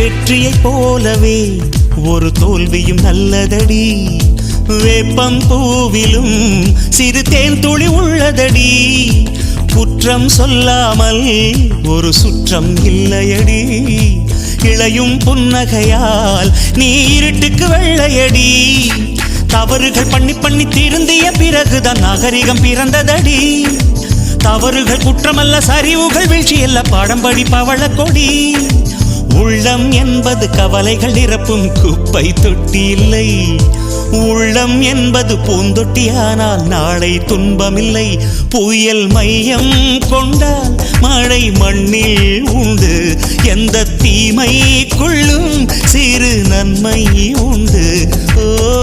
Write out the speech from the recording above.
வெற்றியைப் போலவே ஒரு தோல்வியும் நல்லதடி. வேப்பம் பூவிலும் சிறு தேன் துளி உள்ளதடி. குற்றம் சொல்லாமல் ஒரு சுற்றம் இல்லையடி. இளையும் புன்னகையால் நீ இருட்டுக்கு வெள்ளையடி. தவறுகள் பண்ணி பண்ணி திருந்திய பிறகுதான் நாகரிகம் பிறந்ததடி. தவறுகள் குற்றமல்ல, சரிவுகள் வீழ்ச்சியல்ல, பாடம் படி பவள கொடி. உள்ளம் என்பது கவலைகள் நிரப்பும் குப்பை தொட்டி இல்லை. உள்ளம் என்பது பூந்தொட்டியானால் நாளை துன்பமில்லை. புயல் மையம் கொண்டால் மழை மண்ணில் உண்டு. எந்த தீமைக்குள்ளும் சிறு நன்மை உண்டு. ஓ